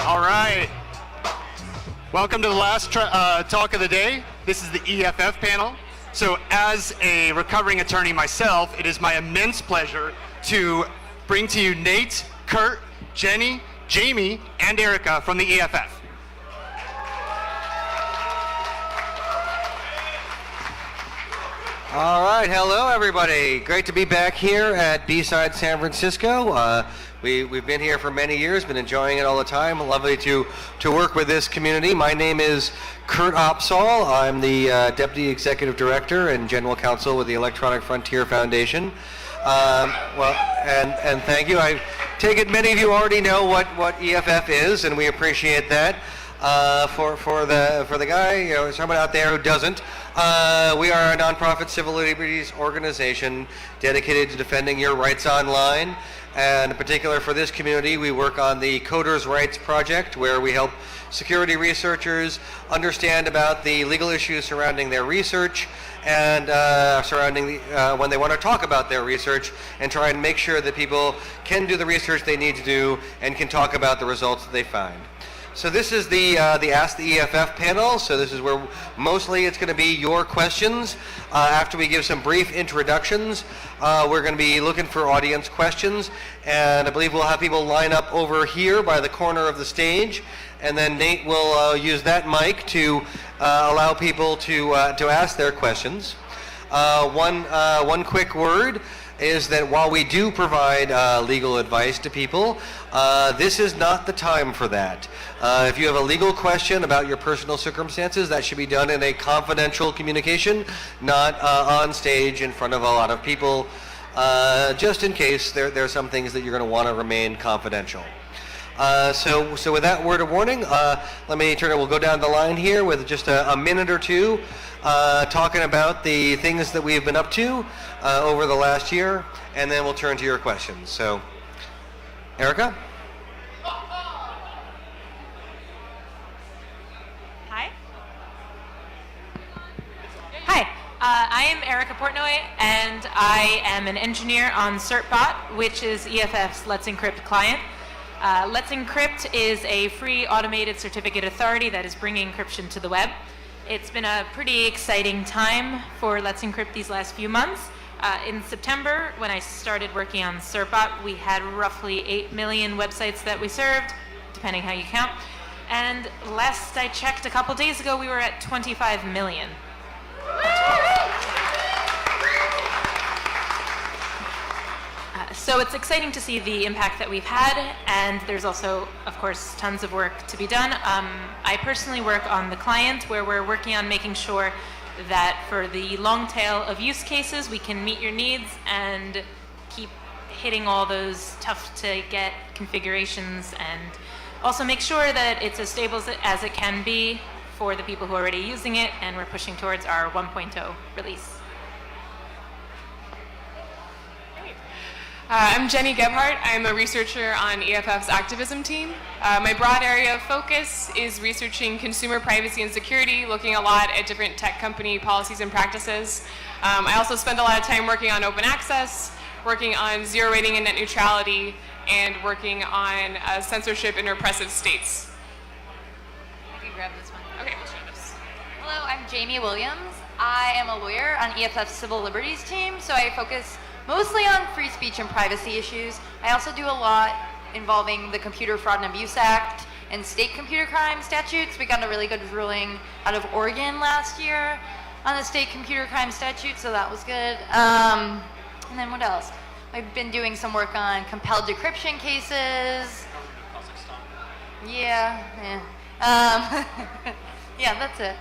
All right. Welcome to the last talk of the day. This is the EFF panel. So as a recovering attorney myself, it is my immense pleasure to bring to you Nate, Kurt, Gennie, Jamie, and Erica from the EFF. All right, hello everybody. Great to be back here at BSides San Francisco. We've been here for many years, been enjoying it all the time. Lovely to work with this community. My name is Kurt Opsahl. I'm the Deputy Executive Director and General Counsel with the Electronic Frontier Foundation. And thank you. I take it many of you already know what EFF is, and we appreciate that. For the guy, someone out there who doesn't, we are a nonprofit civil liberties organization dedicated to defending your rights online. And in particular for this community, we work on the Coders' Rights Project, where we help security researchers understand about the legal issues surrounding their research and when they want to talk about their research, and try and make sure that people can do the research they need to do and can talk about the results that they find. So this is the Ask the EFF panel. So this is where mostly it's going to be your questions. After we give some brief introductions, we're going to be looking for audience questions. And I believe we'll have people line up over here by the corner of the stage. And then Nate will use that mic to allow people to ask their questions. One quick word is that while we do provide legal advice to people, this is not the time for that. If you have a legal question about your personal circumstances, that should be done in a confidential communication, not on stage in front of a lot of people, just in case there are some things that you're going to want to remain confidential. So with that word of warning, let me turn it. We'll go down the line here with just a minute or two, talking about the things that we've been up to over the last year, and then we'll turn to your questions. So, Erica? Hi, I am Erica Portnoy, and I am an engineer on CertBot, which is EFF's Let's Encrypt client. Let's Encrypt is a free automated certificate authority that is bringing encryption to the web. It's been a pretty exciting time for Let's Encrypt these last few months. In September, when I started working on CertBot, we had roughly 8 million websites that we served, depending how you count. And last I checked a couple days ago, we were at 25 million. So it's exciting to see the impact that we've had, and there's also, of course, tons of work to be done. I personally work on the client, where we're working on making sure that for the long tail of use cases, we can meet your needs and keep hitting all those tough to get configurations, and also make sure that it's as stable as it can be for the people who are already using it, and we're pushing towards our 1.0 release. I'm Gennie Gebhart. I'm a researcher on EFF's activism team. My broad area of focus is researching consumer privacy and security, looking a lot at different tech company policies and practices. I also spend a lot of time working on open access, working on zero rating and net neutrality, and working on censorship in repressive states. I can grab this one. Okay, we'll show this. Hello, I'm Jamie Williams. I am a lawyer on EFF's Civil Liberties team, so I focus mostly on free speech and privacy issues. I also do a lot involving the Computer Fraud and Abuse Act and state computer crime statutes. We got a really good ruling out of Oregon last year on the state computer crime statute, so that was good. And then what else? I've been doing some work on compelled decryption cases. Yeah. Yeah, that's it.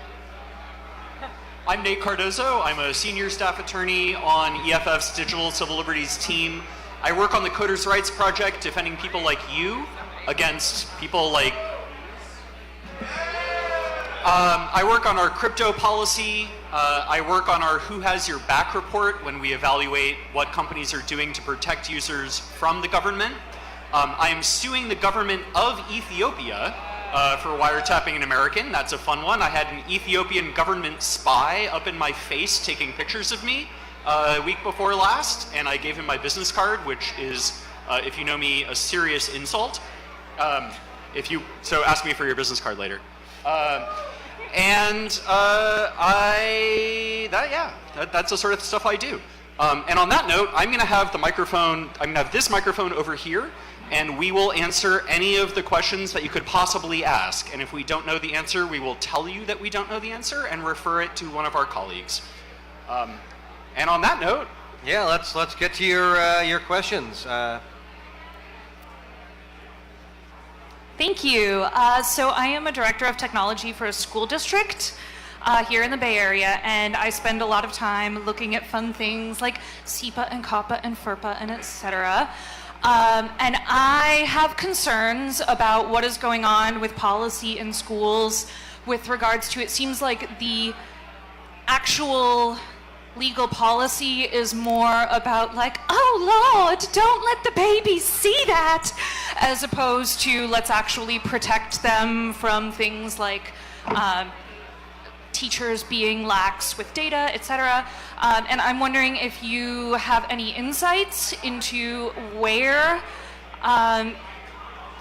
I'm Nate Cardozo. I'm a senior staff attorney on EFF's Digital Civil Liberties team. I work on the Coders' Rights Project, defending people like you against people like... I work on our crypto policy. I work on our Who Has Your Back report when we evaluate what companies are doing to protect users from the government. I am suing the government of Ethiopia for wiretapping an American. That's a fun one. I had an Ethiopian government spy up in my face taking pictures of me a week before last, and I gave him my business card, which is, if you know me, a serious insult. So ask me for your business card later. That's the sort of stuff I do. And on that note, I'm going to have this microphone over here, and we will answer any of the questions that you could possibly ask. And if we don't know the answer, we will tell you that we don't know the answer and refer it to one of our colleagues. And on that note, yeah, let's get to your questions. Thank you. So I am a director of technology for a school district here in the Bay Area, and I spend a lot of time looking at fun things like SEPA and COPPA and FERPA and et cetera. And I have concerns about what is going on with policy in schools with regards to, it seems like the actual legal policy is more about like, oh Lord, don't let the babies see that, as opposed to let's actually protect them from things like teachers being lax with data, etc. And I'm wondering if you have any insights into where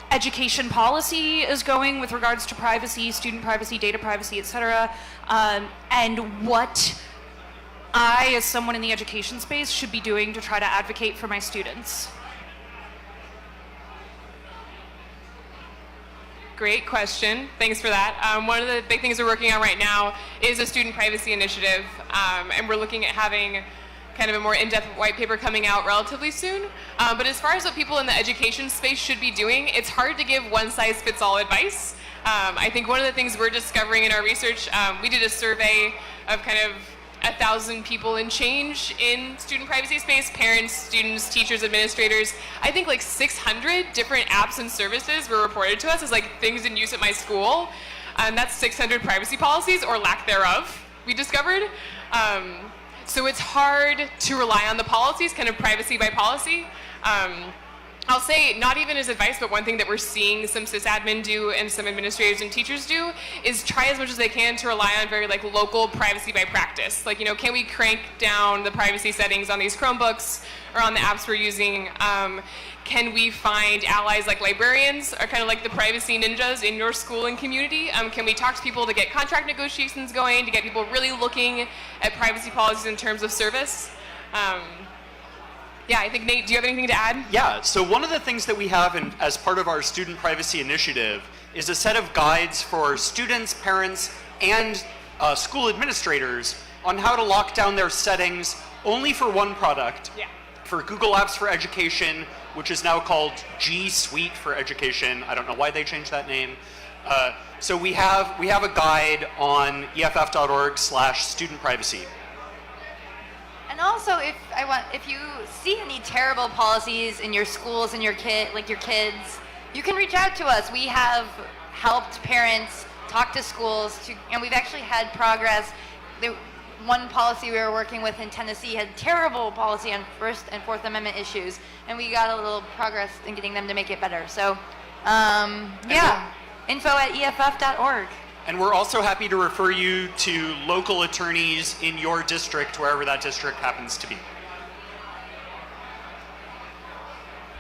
education policy is going with regards to privacy, student privacy, data privacy, etc. And what I, as someone in the education space, should be doing to try to advocate for my students. Great question. Thanks for that. One of the big things we're working on right now is a student privacy initiative, and we're looking at having kind of a more in-depth white paper coming out relatively soon. But as far as what people in the education space should be doing, it's hard to give one-size-fits-all advice. I think one of the things we're discovering in our research, we did a survey of kind of 1,000 people and change in student privacy space, parents, students, teachers, administrators. I think like 600 different apps and services were reported to us as like things in use at my school. And that's 600 privacy policies or lack thereof, we discovered. So it's hard to rely on the policies, kind of privacy by policy. I'll say, not even as advice, but one thing that we're seeing some sysadmin do and some administrators and teachers do is try as much as they can to rely on very like local privacy by practice. Like, can we crank down the privacy settings on these Chromebooks or on the apps we're using? Can we find allies like librarians or kind of like the privacy ninjas in your school and community? Can we talk to people to get contract negotiations going, to get people really looking at privacy policies in terms of service? Yeah, I think, Nate, do you have anything to add? Yeah, so one of the things that we have as part of our student privacy initiative is a set of guides for students, parents, and school administrators on how to lock down their settings only for one product. Yeah. For Google Apps for Education, which is now called G Suite for Education. I don't know why they changed that name. So we have a guide on EFF.org/student privacy. And also, if you see any terrible policies in your schools and your kids, you can reach out to us. We have helped parents talk to schools, and we've actually had progress. One policy we were working with in Tennessee had terrible policy on First and Fourth Amendment issues, and we got a little progress in getting them to make it better. So, info@EFF.org. And we're also happy to refer you to local attorneys in your district, wherever that district happens to be.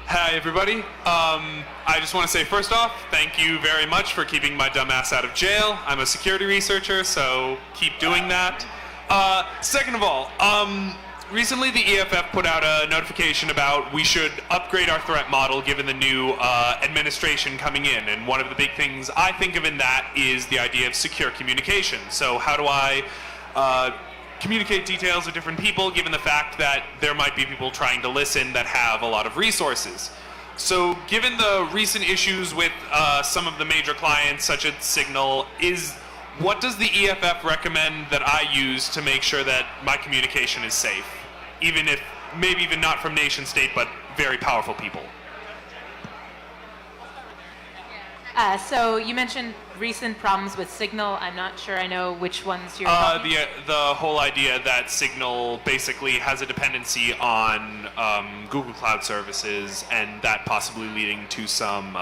Hi, everybody. I just want to say, first off, thank you very much for keeping my dumb ass out of jail. I'm a security researcher, so keep doing that. Second of all, recently the EFF put out a notification about we should upgrade our threat model given the new administration coming in. And one of the big things I think of in that is the idea of secure communication. So how do I communicate details with different people given the fact that there might be people trying to listen that have a lot of resources? So given the recent issues with some of the major clients such as Signal, what does the EFF recommend that I use to make sure that my communication is safe? Even if, maybe even not from nation state, but very powerful people. So you mentioned recent problems with Signal. I'm not sure I know which ones you're talking about. The whole idea that Signal basically has a dependency on Google Cloud services, and that possibly leading to some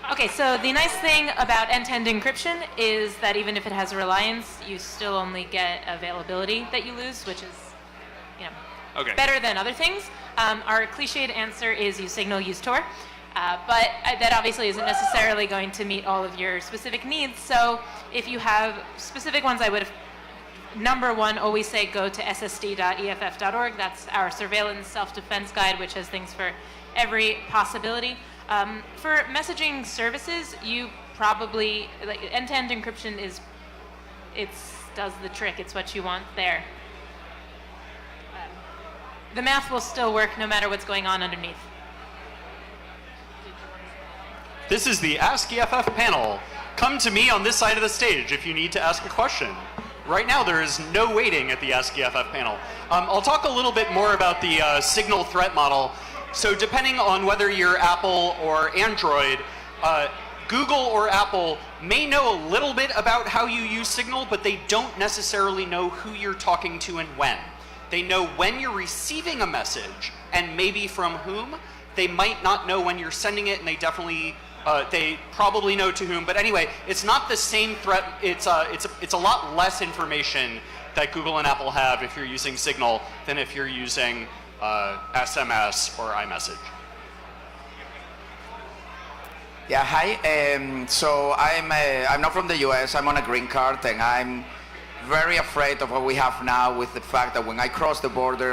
Okay, so the nice thing about end-to-end encryption is that even if it has a reliance, you still only get availability that you lose, which is, Okay. better than other things. Our cliched answer is use Signal, use Tor. But that obviously isn't necessarily going to meet all of your specific needs. So if you have specific ones, I would have, number one, always say go to ssd.eff.org. That's our surveillance self-defense guide, which has things for every possibility. For messaging services, you probably, like, end-to-end encryption does the trick. It's what you want there. The math will still work no matter what's going on underneath. This is the Ask EFF panel. Come to me on this side of the stage if you need to ask a question. Right now, there is no waiting at the Ask EFF panel. I'll talk a little bit more about the Signal threat model. So depending on whether you're Apple or Android, Google or Apple may know a little bit about how you use Signal, but they don't necessarily know who you're talking to and when. They know when you're receiving a message and maybe from whom. They might not know when you're sending it, and they probably know to whom. But anyway, it's not the same threat. It's a lot less information that Google and Apple have if you're using Signal than if you're using SMS or iMessage. Yeah, hi. So I'm not from the US. I'm on a green card, and I'm very afraid of what we have now with the fact that when I cross the border,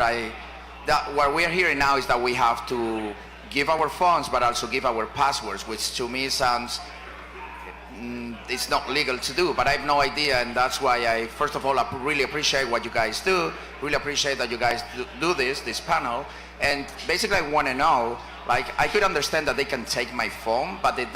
what we are hearing now is that we have to give our phones, but also give our passwords, which to me sounds it's not legal to do, but I have no idea, and that's why I, first of all, I really appreciate what you guys do, really appreciate that you guys do this panel, and basically I want to know, like, I could understand that they can take my phone, but they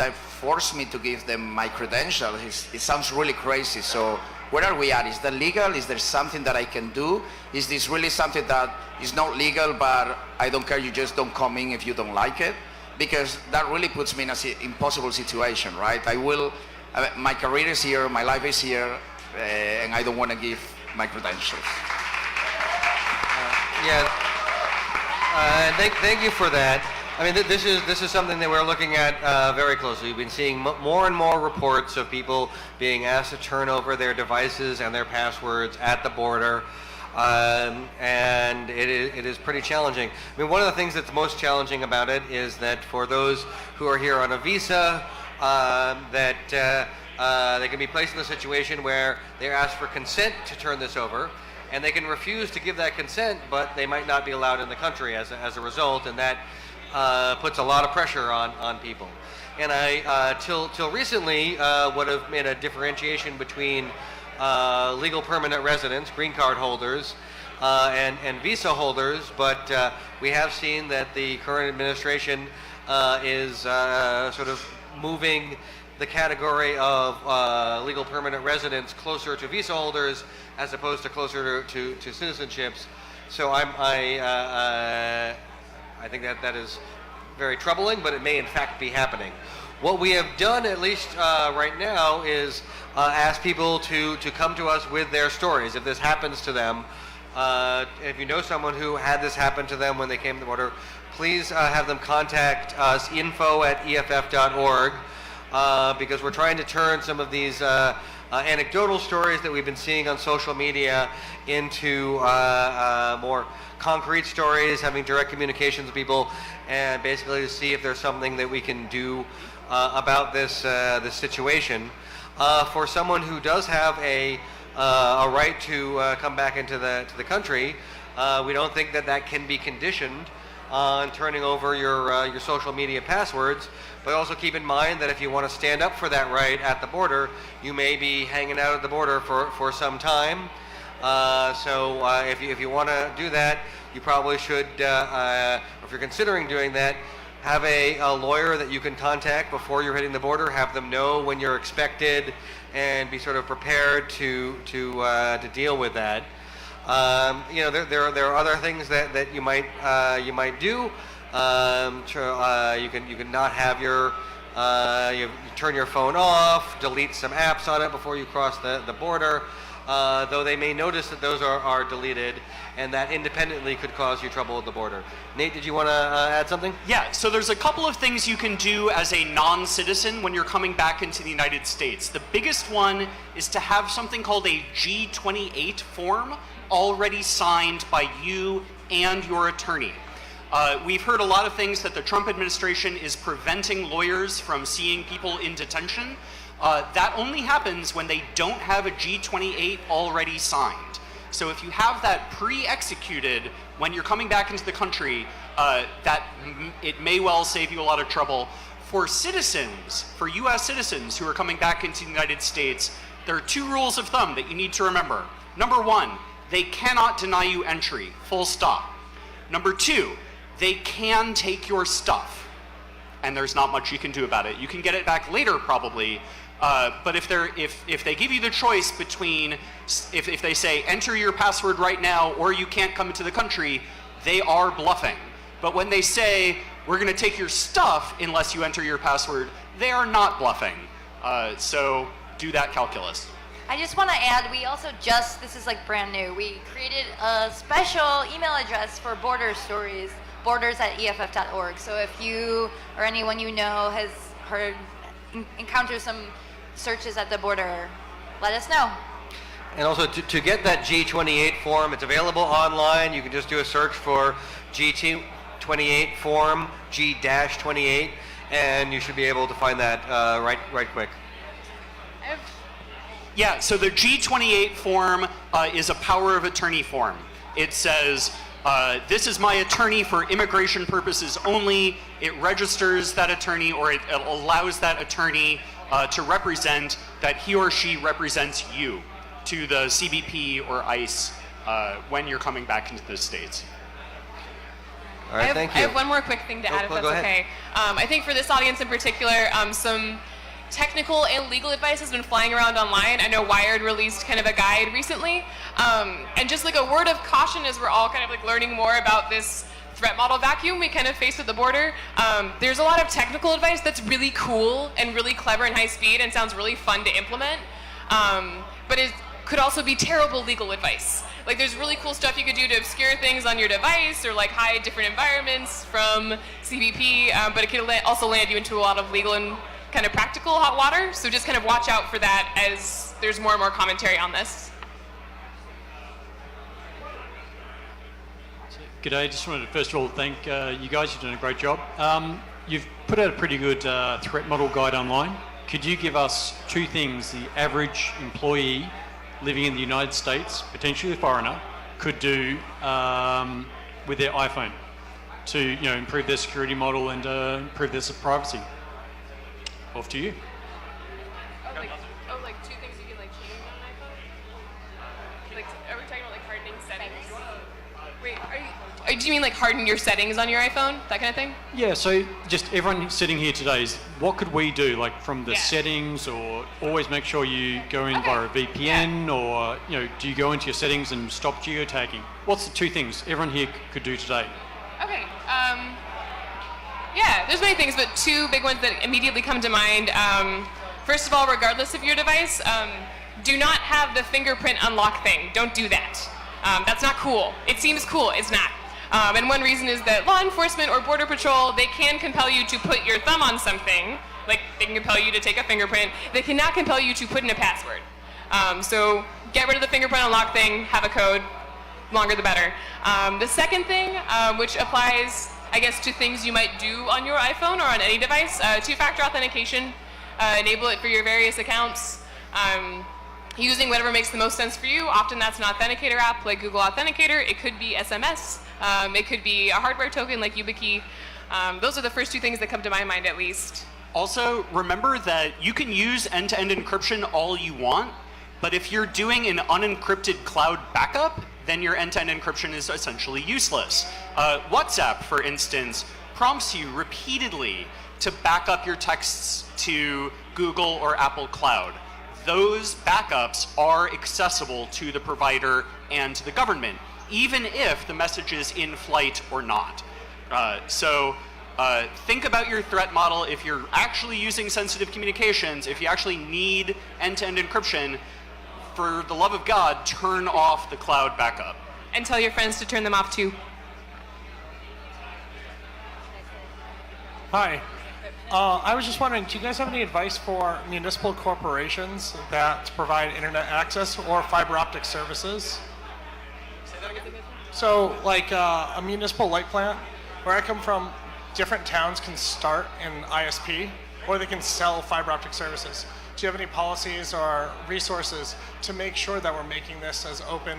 force me to give them my credentials. It sounds really crazy, so where are we at? Is that legal? Is there something that I can do? Is this really something that is not legal, but I don't care, you just don't come in if you don't like it? Because that really puts me in an impossible situation, right? My career is here, my life is here, and I don't want to give my credentials. Thank you for that. I mean, this is something that we're looking at very closely. We've been seeing more and more reports of people being asked to turn over their devices and their passwords at the border, and it is pretty challenging. I mean, one of the things that's most challenging about it is that for those who are here on a visa, that they can be placed in a situation where they're asked for consent to turn this over, and they can refuse to give that consent, but they might not be allowed in the country as a result, and that puts a lot of pressure on people. And I, till recently, would have made a differentiation between legal permanent residents, green card holders, and visa holders, but we have seen that the current administration is sort of moving the category of legal permanent residents closer to visa holders as opposed to closer to citizenships. So I think that is very troubling, but it may in fact be happening. What we have done, at least right now, is ask people to come to us with their stories. If this happens to them, if you know someone who had this happen to them when they came to the border, please have them contact us, info@eff.org, because we're trying to turn some of these anecdotal stories that we've been seeing on social media into more concrete stories, having direct communications with people, and basically to see if there's something that we can do about this situation. For someone who does have a right to come back into the country, we don't think that can be conditioned on turning over your social media passwords, but also keep in mind that if you want to stand up for that right at the border, you may be hanging out at the border for some time. So if you want to do that, you probably should, if you're considering doing that, have a lawyer that you can contact before you're hitting the border, have them know when you're expected, and be sort of prepared to deal with that. You know, there are other things that you might do. You can not have you turn your phone off, delete some apps on it before you cross the border, though they may notice that those are deleted, and that independently could cause you trouble at the border. Nate, did you want to add something? Yeah, so there's a couple of things you can do as a non-citizen when you're coming back into the United States. The biggest one is to have something called a G28 form already signed by you and your attorney. We've heard a lot of things that the Trump administration is preventing lawyers from seeing people in detention. That only happens when they don't have a G28 already signed. So if you have that pre-executed when you're coming back into the country, it may well save you a lot of trouble. For citizens, for US citizens who are coming back into the United States, there are 2 rules of thumb that you need to remember. Number 1, they cannot deny you entry, full stop. Number 2, they can take your stuff, and there's not much you can do about it. You can get it back later probably, but if they give you the choice between, if they say enter your password right now or you can't come into the country, they are bluffing. But when they say we're going to take your stuff unless you enter your password, they are not bluffing. So do that calculus. I just want to add, we also this is like brand new, we created a special email address for border stories, borders@eff.org. So if you or anyone you know has encountered some searches at the border, let us know. And also to get that G28 form, it's available online. You can just do a search for G28 form, G-28, and you should be able to find that right quick. Yeah, so the G28 form is a power of attorney form. It says, this is my attorney for immigration purposes only. It registers that attorney, or it allows that attorney to represent that he or she represents you to the CBP or ICE when you're coming back into the States. All right, thank you. I have one more quick thing to add, if that's okay. I think for this audience in particular, some technical and legal advice has been flying around online. I know Wired released kind of a guide recently. And just like a word of caution as we're all kind of like learning more about this threat model vacuum we kind of face at the border, there's a lot of technical advice that's really cool and really clever and high speed and sounds really fun to implement. But it could also be terrible legal advice. Like there's really cool stuff you could do to obscure things on your device or like hide different environments from CBP, but it could also land you into a lot of legal and kind of practical hot water. So just kind of watch out for that as there's more and more commentary on this. G'day, just wanted to first of all thank you guys, you've done a great job. You've put out a pretty good threat model guide online. Could you give us 2 things the average employee living in the United States, potentially a foreigner, could do with their iPhone to improve their security model and improve their privacy? Off to you. Like 2 things you can like change on an iPhone? Like, are we talking about like hardening settings? Wait, do you mean like harden your settings on your iPhone? That kind of thing? Yeah, so just everyone sitting here today, what could we do, like from the settings, or always make sure you go in via a VPN, or do you go into your settings and stop geotagging? What's the 2 things everyone here could do today? Okay. Yeah, there's many things, but 2 big ones that immediately come to mind. First of all, regardless of your device, do not have the fingerprint unlock thing. Don't do that. That's not cool. It seems cool, it's not. And one reason is that law enforcement or border patrol, they can compel you to put your thumb on something. Like they can compel you to take a fingerprint. They cannot compel you to put in a password. So get rid of the fingerprint unlock thing, have a code, longer the better. The second thing, which applies, I guess, to things you might do on your iPhone or on any device, 2-factor authentication. Enable it for your various accounts. Using whatever makes the most sense for you. Often that's an authenticator app like Google Authenticator. It could be SMS. It could be a hardware token like YubiKey. Those are the first 2 things that come to my mind, at least. Also, remember that you can use end-to-end encryption all you want, but if you're doing an unencrypted cloud backup, then your end-to-end encryption is essentially useless. WhatsApp, for instance, prompts you repeatedly to back up your texts to Google or Apple Cloud. Those backups are accessible to the provider and to the government, even if the message is in flight or not. So think about your threat model. If you're actually using sensitive communications, if you actually need end-to-end encryption, for the love of God, turn off the cloud backup. And tell your friends to turn them off too. Hi. I was just wondering, do you guys have any advice for municipal corporations that provide internet access or fiber optic services? So, like a municipal light plant, where I come from, different towns can start an ISP, or they can sell fiber optic services. Do you have any policies or resources to make sure that we're making this as open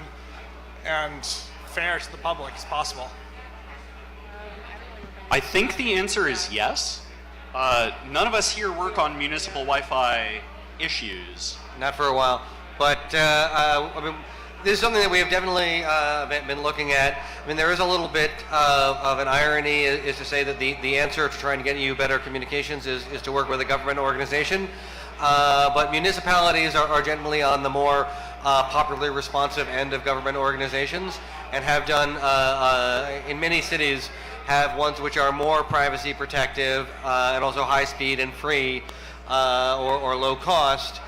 and fair to the public as possible? I think the answer is yes. None of us here work on municipal Wi-Fi issues. Not for a while, but I mean, this is something that we have definitely been looking at. I mean, there is a little bit of an irony, is to say that the answer to trying to get you better communications is to work with a government organization. But municipalities are generally on the more popularly responsive end of government organizations, and have done, in many cities, have ones which are more privacy protective and also high speed and free or low cost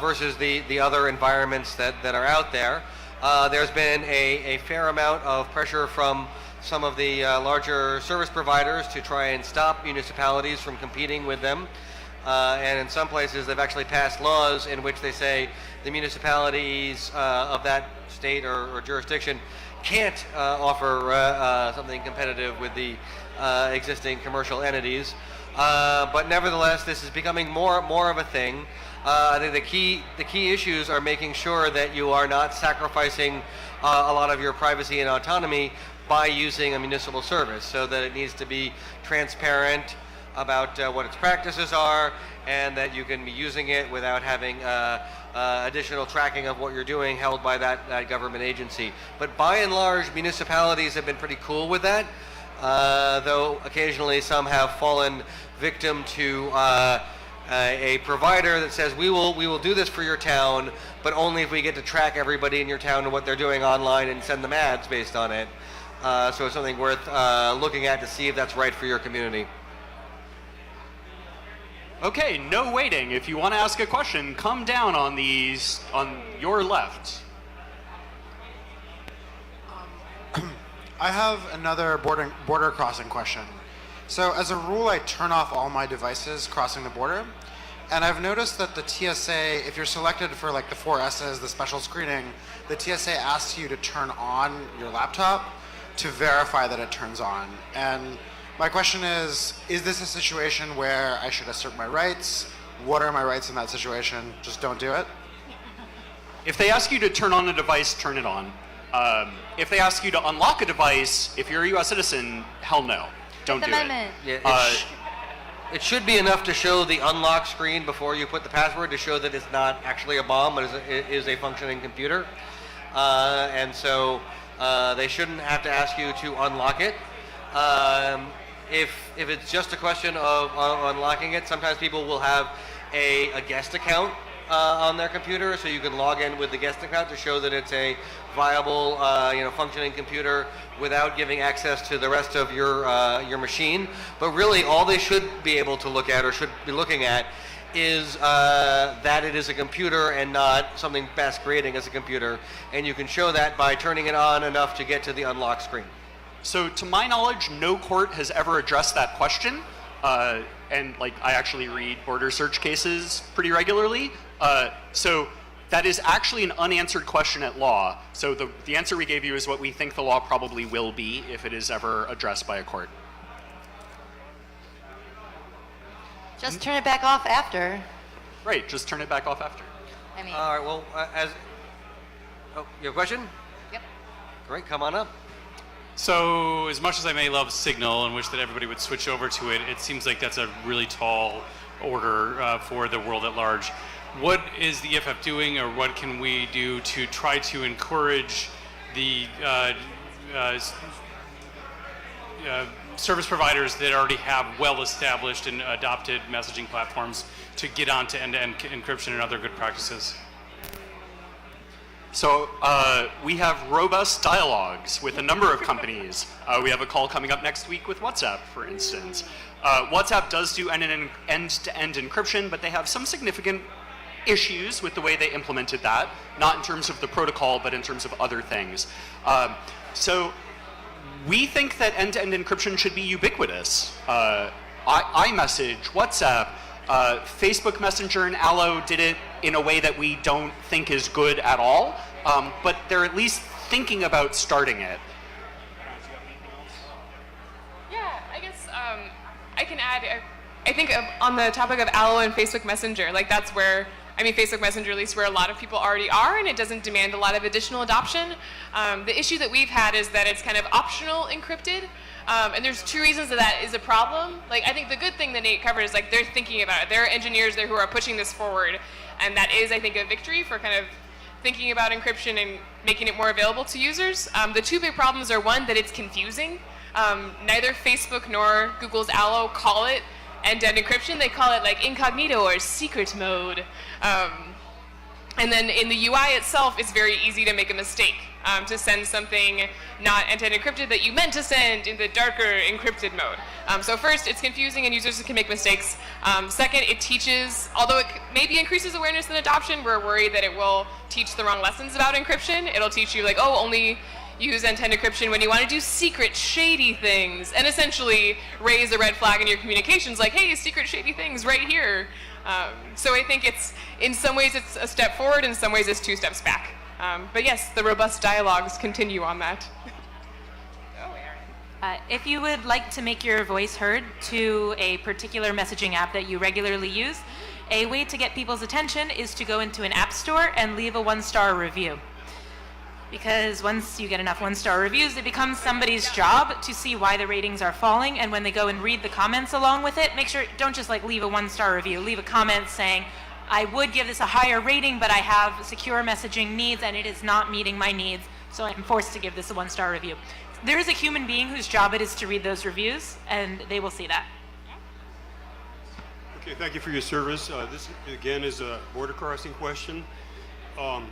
versus the other environments that are out there. There's been a fair amount of pressure from some of the larger service providers to try and stop municipalities from competing with them. And in some places they've actually passed laws in which they say the municipalities of that state or jurisdiction can't offer something competitive with the existing commercial entities. But nevertheless, this is becoming more of a thing. I think the key issues are making sure that you are not sacrificing a lot of your privacy and autonomy by using a municipal service, so that it needs to be transparent about what its practices are, and that you can be using it without having additional tracking of what you're doing held by that government agency. But by and large, municipalities have been pretty cool with that, though occasionally some have fallen victim to a provider that says, we will do this for your town, but only if we get to track everybody in your town and what they're doing online and send them ads based on it. So it's something worth looking at to see if that's right for your community. Okay, no waiting. If you want to ask a question, come down on your left. I have another border crossing question. So as a rule, I turn off all my devices crossing the border. And I've noticed that the TSA, if you're selected for like the 4 S's, the special screening, the TSA asks you to turn on your laptop to verify that it turns on. And my question is this a situation where I should assert my rights? What are my rights in that situation? Just don't do it? If they ask you to turn on a device, turn it on. If they ask you to unlock a device, if you're a US citizen, hell no. Don't do it. Yeah, it should be enough to show the unlock screen before you put the password to show that it's not actually a bomb, but it is a functioning computer. And so they shouldn't have to ask you to unlock it. If it's just a question of unlocking it, sometimes people will have a guest account on their computer, so you can log in with the guest account to show that it's a viable, functioning computer without giving access to the rest of your machine. But really, all they should be able to look at, or should be looking at, is that it is a computer and not something masquerading as a computer. And you can show that by turning it on enough to get to the unlock screen. So to my knowledge, no court has ever addressed that question. And I actually read border search cases pretty regularly. So that is actually an unanswered question at law. So the answer we gave you is what we think the law probably will be if it is ever addressed by a court. Just turn it back off after. Right, just turn it back off after. I mean. All right, well, you have a question? Yep. Great, come on up. So, as much as I may love Signal and wish that everybody would switch over to it, it seems like that's a really tall order for the world at large. What is the EFF doing, or what can we do to try to encourage the service providers that already have well-established and adopted messaging platforms to get onto end-to-end encryption and other good practices? So we have robust dialogues with a number of companies. We have a call coming up next week with WhatsApp, for instance. WhatsApp does do end-to-end encryption, but they have some significant issues with the way they implemented that, not in terms of the protocol, but in terms of other things. So we think that end-to-end encryption should be ubiquitous. iMessage, WhatsApp, Facebook Messenger and Allo did it in a way that we don't think is good at all, but they're at least thinking about starting it. guess I can add, I think on the topic of Allo and Facebook Messenger, like that's where, I mean, Facebook Messenger, at least where a lot of people already are, and it doesn't demand a lot of additional adoption. The issue that we've had is that it's kind of optional encrypted, and there's two reasons that is a problem. Like, I think the good thing that Nate covered is like they're thinking about it. There are engineers there who are pushing this forward, and that is, I think, a victory for kind of thinking about encryption and making it more available to users. The two big problems are, one, that it's confusing. Neither Facebook nor Google's Allo call it end-to-end encryption. They call it like incognito or secret mode. And then in the UI itself, it's very easy to make a mistake, to send something not end-to-end encrypted that you meant to send in the darker encrypted mode. So first, it's confusing and users can make mistakes. Second, it teaches, although it maybe increases awareness and adoption, we're worried that it will teach the wrong lessons about encryption. It'll teach you like, oh, only use end-to-end encryption when you want to do secret, shady things, and essentially raise a red flag in your communications like, hey, secret, shady things right here. So I think it's, in some ways it's a step forward, in some ways it's 2 steps back. But yes, the robust dialogues continue on that. If you would like to make your voice heard to a particular messaging app that you regularly use, a way to get people's attention is to go into an app store and leave a 1-star review. Because once you get enough 1-star reviews, it becomes somebody's job to see why the ratings are falling, and when they go and read the comments along with it, make sure, don't just like leave a 1-star review, leave a comment saying, I would give this a higher rating, but I have secure messaging needs and it is not meeting my needs, so I'm forced to give this a 1-star review. There is a human being whose job it is to read those reviews, and they will see that. Okay, thank you for your service. This, again, is a border crossing question.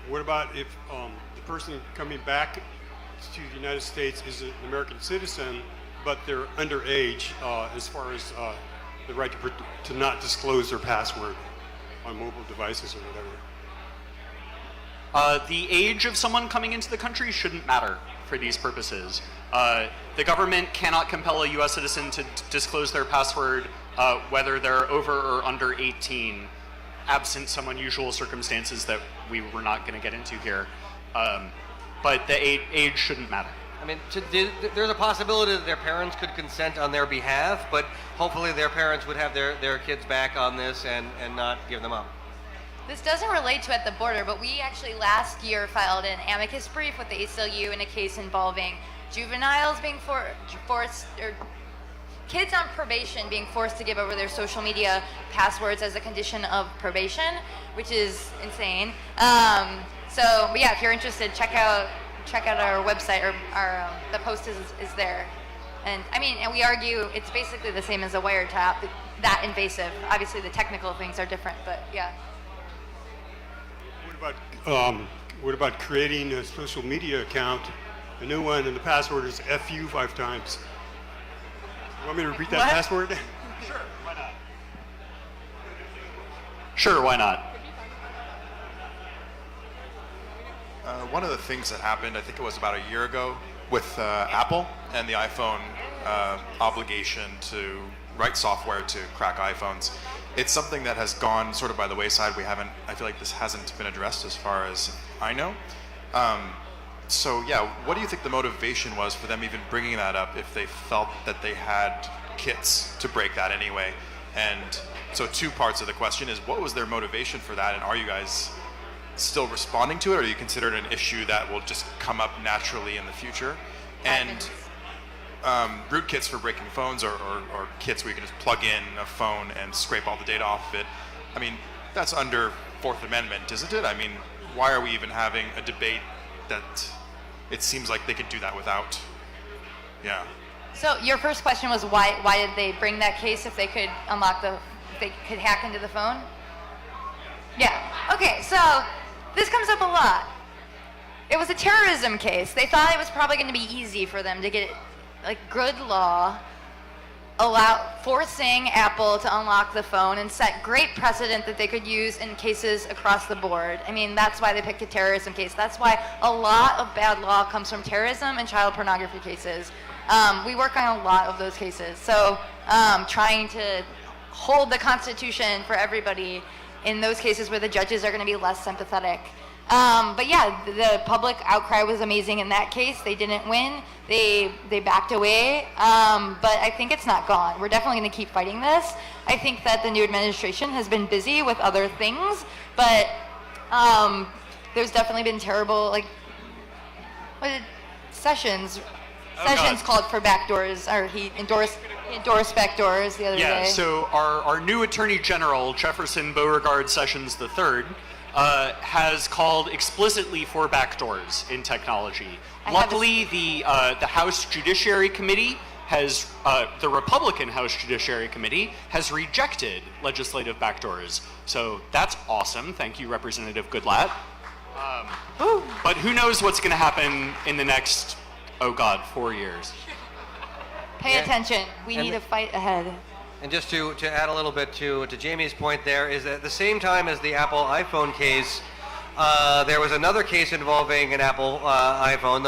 What about if the person coming back to the United States is an American citizen, but they're underage as far as the right to not disclose their password on mobile devices or whatever? The age of someone coming into the country shouldn't matter for these purposes. The government cannot compel a U.S. citizen to disclose their password whether they're over or under 18, absent some unusual circumstances that we were not going to get into here. But the age shouldn't matter. I mean, there's a possibility that their parents could consent on their behalf, but hopefully their parents would have their kids back on this and not give them up. This doesn't relate to at the border, but we actually last year filed an amicus brief with the ACLU in a case involving juveniles being forced, or kids on probation being forced to give over their social media passwords as a condition of probation, which is insane. But yeah, if you're interested, check out our website, or the post is there. And I mean, and we argue it's basically the same as a wiretap, that invasive. Obviously the technical things are different, but yeah. What about creating a social media account, a new one, and the password is FU 5 times? You want me to repeat that password? Sure, why not? Sure, why not? One of the things that happened, I think it was about a year ago, with Apple and the iPhone obligation to write software to crack iPhones. It's something that has gone sort of by the wayside. I feel like this hasn't been addressed as far as I know. So yeah, what do you think the motivation was for them even bringing that up if they felt that they had kits to break that anyway? And so 2 parts of the question is, what was their motivation for that, and are you guys still responding to it, or do you consider it an issue that will just come up naturally in the future? And rootkits for breaking phones, or kits where you can just plug in a phone and scrape all the data off of it, I mean, that's under 4th Amendment, isn't it? I mean, why are we even having a debate that it seems like they could do that without? Yeah. So your first question was why did they bring that case if they could if they could hack into the phone? Yeah. Okay, so this comes up a lot. It was a terrorism case. They thought it was probably going to be easy for them to get, like, good law, forcing Apple to unlock the phone and set great precedent that they could use in cases across the board. I mean, that's why they picked a terrorism case. That's why a lot of bad law comes from terrorism and child pornography cases. We work on a lot of those cases. So trying to hold the Constitution for everybody in those cases where the judges are going to be less sympathetic. But yeah, the public outcry was amazing in that case. They didn't win. They backed away. But I think it's not gone. We're definitely going to keep fighting this. I think that the new administration has been busy with other things, but there's definitely been terrible, like, what did Sessions called for backdoors, or he endorsed backdoors the other day. Yeah, so our new Attorney General, Jefferson Beauregard Sessions III, has called explicitly for backdoors in technology. Luckily, the House Judiciary Committee has, the Republican House Judiciary Committee has rejected legislative backdoors. So that's awesome. Thank you, Representative Goodlatte. But who knows what's going to happen in the next, 4 years. Pay attention. We need to fight ahead. And just to add a little bit to Jamie's point there, is that at the same time as the Apple iPhone case, there was another case involving an Apple iPhone.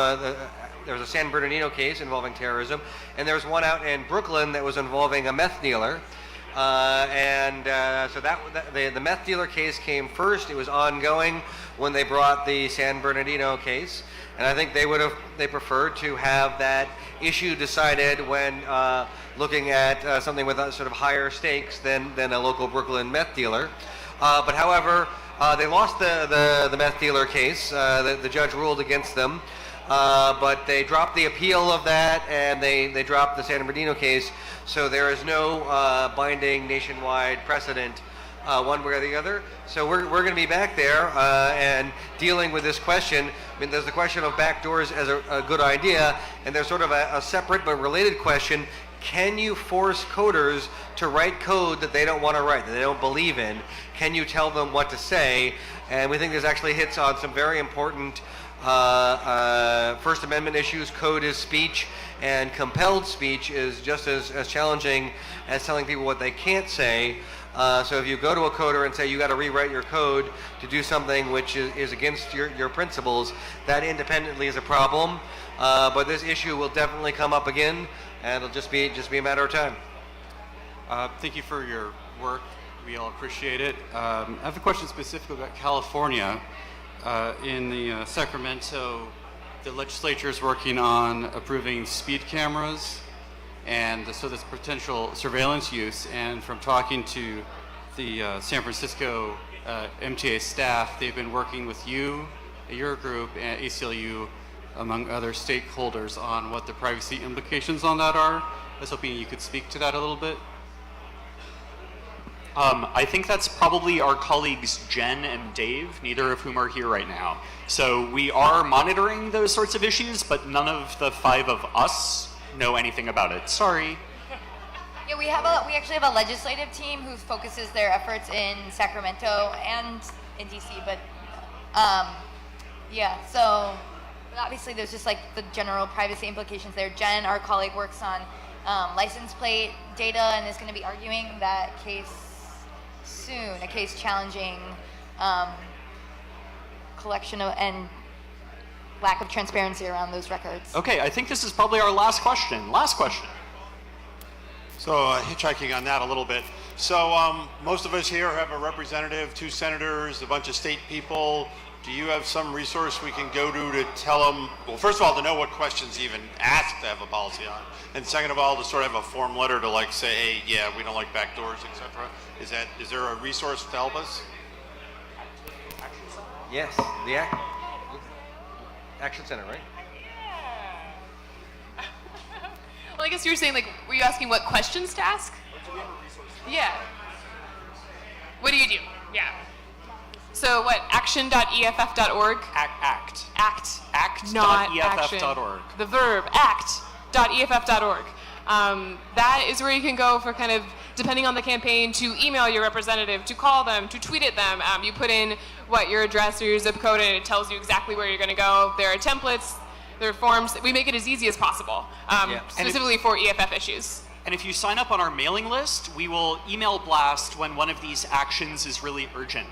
There was a San Bernardino case involving terrorism, and there was one out in Brooklyn that was involving a meth dealer. So the meth dealer case came first. It was ongoing when they brought the San Bernardino case, and I think they preferred to have that issue decided when looking at something with sort of higher stakes than a local Brooklyn meth dealer. But however, they lost the meth dealer case. The judge ruled against them, but they dropped the appeal of that, and they dropped the San Bernardino case. So there is no binding nationwide precedent one way or the other. So we're going to be back there and dealing with this question. I mean, there's the question of backdoors as a good idea, and there's sort of a separate but related question. Can you force coders to write code that they don't want to write, that they don't believe in? Can you tell them what to say? And we think this actually hits on some very important First Amendment issues. Code is speech, and compelled speech is just as challenging as telling people what they can't say. So if you go to a coder and say you got to rewrite your code to do something which is against your principles, that independently is a problem. But this issue will definitely come up again, and it'll just be a matter of time. Thank you for your work. We all appreciate it. I have a question specifically about California. In the Sacramento, the legislature is working on approving speed cameras, and so there's potential surveillance use. And from talking to the San Francisco MTA staff, they've been working with you, your group, and ACLU, among other stakeholders, on what the privacy implications on that are. I was hoping you could speak to that a little bit. I think that's probably our colleagues Jen and Dave, neither of whom are here right now. So we are monitoring those sorts of issues, but none of the 5 of us know anything about it. Sorry. Yeah, we actually have a legislative team who focuses their efforts in Sacramento and in DC, but so obviously there's just like the general privacy implications there. Jen, our colleague, works on license plate data and is going to be arguing that case soon, a case challenging collection of, and lack of transparency around those records. Okay, I think this is probably our last question. Last question. So hitchhiking on that a little bit. So most of us here have a representative, 2 senators, a bunch of state people. Do you have some resource we can go to tell them, well, first of all, to know what questions even ask to have a policy on, and second of all, to sort of have a form letter to like say, hey, yeah, we don't like backdoors, etc. Is there a resource to help us? Yes, the Action Center, right? Well, I guess you were saying, like, were you asking what questions to ask? Yeah. What do you do? Yeah. So what, action.eff.org? Act. Not action. Act.eff.org. The verb, act.eff.org. That is where you can go for kind of, depending on the campaign, to email your representative, to call them, to tweet at them. You put in what your address or your zip code, and it tells you exactly where you're going to go. There are templates, there are forms. We make it as easy as possible, specifically for EFF issues. And if you sign up on our mailing list, we will email blast when one of these actions is really urgent.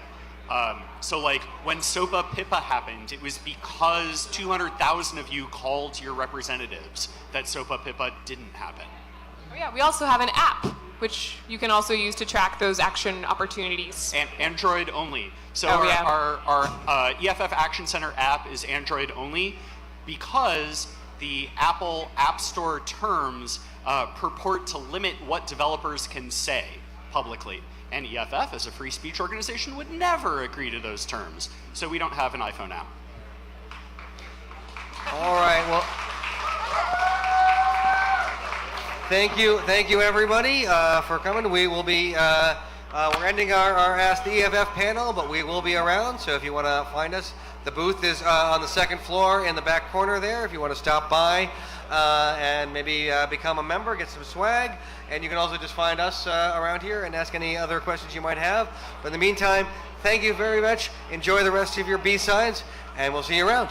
So like when SOPA PIPA happened, it was because 200,000 of you called your representatives that SOPA PIPA didn't happen. Oh yeah, we also have an app which you can also use to track those action opportunities. And Android only. So Oh, yeah. our EFF Action Center app is Android only because the Apple App Store terms purport to limit what developers can say publicly. And EFF, as a free speech organization, would never agree to those terms. So we don't have an iPhone app. All right, well, thank you everybody for coming. We will be, we're ending our Ask the EFF panel, but we will be around, so if you want to find us, the booth is on the second floor in the back corner there, if you want to stop by and maybe become a member, get some swag, and you can also just find us around here and ask any other questions you might have. But in the meantime, thank you very much. Enjoy the rest of your B-sides, and we'll see you around.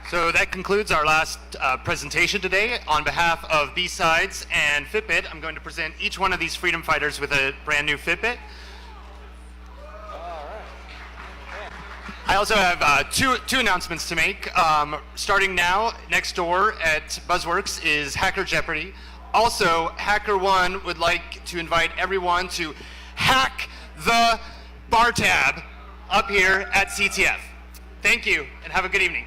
So that concludes our last presentation today. On behalf of BSides and Fitbit, I'm going to present each one of these freedom fighters with a brand new Fitbit. I also have two announcements to make. Starting now, next door at Buzzworks is Hacker Jeopardy. Also, HackerOne would like to invite everyone to hack the bar tab up here at CTF. Thank you, and have a good evening.